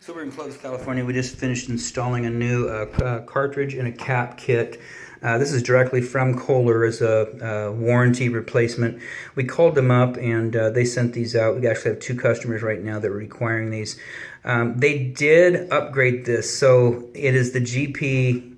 So we're in Clovis, California. We just finished installing a new cartridge and a cap kit. This is directly from Kohler as a warranty replacement. We called them up and they sent these out. We actually have 2 customers right now that are requiring these. They did upgrade this, so it is the GP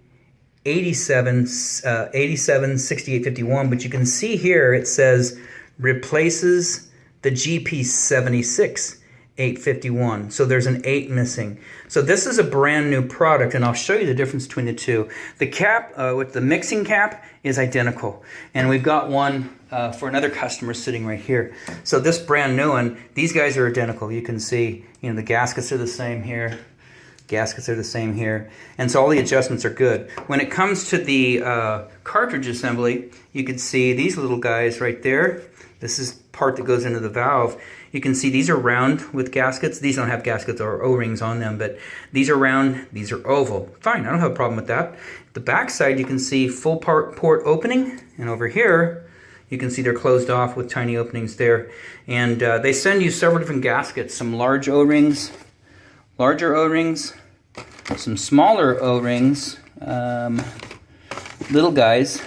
876851, but you can see here it says replaces the GP 76851. So there's an 8 missing. So this is a brand new product, and I'll show you the difference between the two. The cap with the mixing cap is identical, and we've got one for another customer sitting right here. So this brand new one, these guys are identical. You can see, the gaskets are the same here. Gaskets are the same here, and so all the adjustments are good. When it comes to the cartridge assembly, you can see these little guys right there. This is part that goes into the valve. You can see these are round with gaskets. These don't have gaskets or O-rings on them, but these are round, these are oval. Fine, I don't have a problem with that. The back side, you can see full port opening, and over here, you can see they're closed off with tiny openings there. And they send you several different gaskets, some large O-rings, larger O-rings, some smaller O-rings, little guys.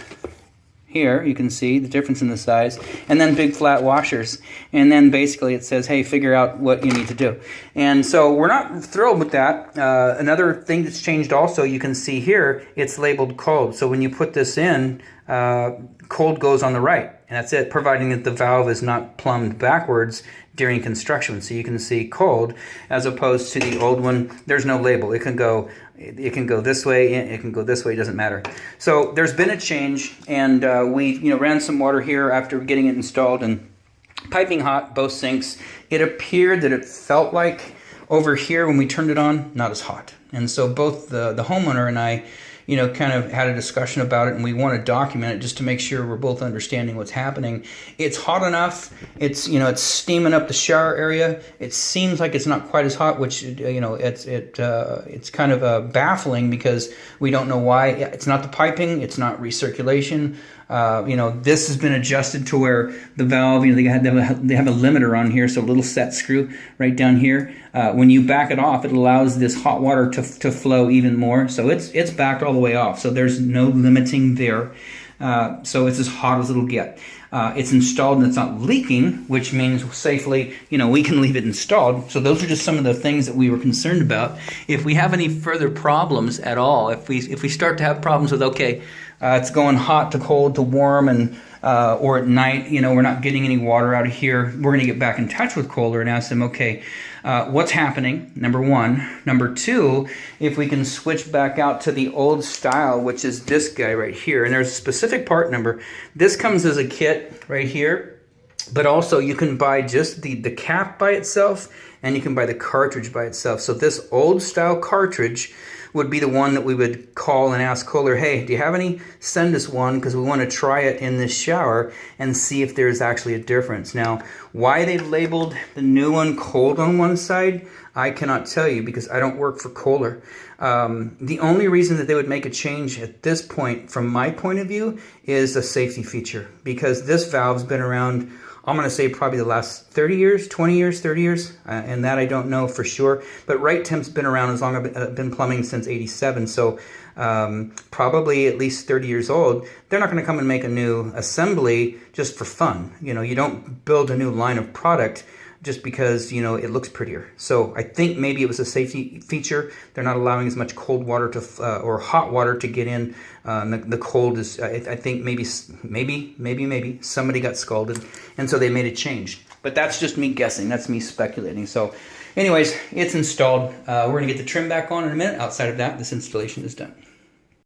Here you can see the difference in the size, and then big flat washers. And then basically it says, hey, figure out what you need to do. And so we're not thrilled with that. Another thing that's changed also, you can see here, it's labeled cold. So when you put this in, cold goes on the right, and that's it, providing that the valve is not plumbed backwards during construction. So you can see cold, as opposed to the old one, there's no label. It can go this way, it can go this way, it doesn't matter. So there's been a change, and we ran some water here after getting it installed, and piping hot, both sinks. It appeared that it felt like over here when we turned it on, not as hot. And so both the homeowner and I kind of had a discussion about it, and we want to document it just to make sure we're both understanding what's happening. It's hot enough. It's it's steaming up the shower area. It seems like it's not quite as hot, which it's kind of baffling because we don't know why. It's not the piping. It's not recirculation. This has been adjusted to where the valve, they have a limiter on here, so a little set screw right down here. When you back it off, it allows this hot water to flow even more. So it's backed all the way off, so there's no limiting there. So it's as hot as it'll get. It's installed and it's not leaking, which means safely, we can leave it installed. So those are just some of the things that we were concerned about. If we have any further problems at all, if we start to have problems with, it's going hot to cold to warm, and or at night, we're not getting any water out of here, we're going to get back in touch with Kohler and ask them, what's happening, number one. Number two, if we can switch back out to the old style, which is this guy right here, and there's a specific part number. This comes as a kit right here, but also you can buy just the cap by itself, and you can buy the cartridge by itself. So this old style cartridge would be the one that we would call and ask Kohler, hey, do you have any? Send us one, because we want to try it in this shower and see if there's actually a difference. Now, why they labeled the new one cold on one side, I cannot tell you, because I don't work for Kohler. The only reason that they would make a change at this point, from my point of view, is a safety feature, because this valve's been around, I'm going to say probably the last 30 years, 20 years, 30 years, and that I don't know for sure. But right temp's been around as long as I've been plumbing, since '87, so probably at least 30 years old. They're not going to come and make a new assembly just for fun. You don't build a new line of product just because, it looks prettier. So I think maybe it was a safety feature. They're not allowing as much cold water to or hot water to get in. The cold is, I think maybe somebody got scalded, and so they made a change. But that's just me guessing. That's me speculating. So anyways, it's installed. We're going to get the trim back on in a minute. Outside of that, this installation is done.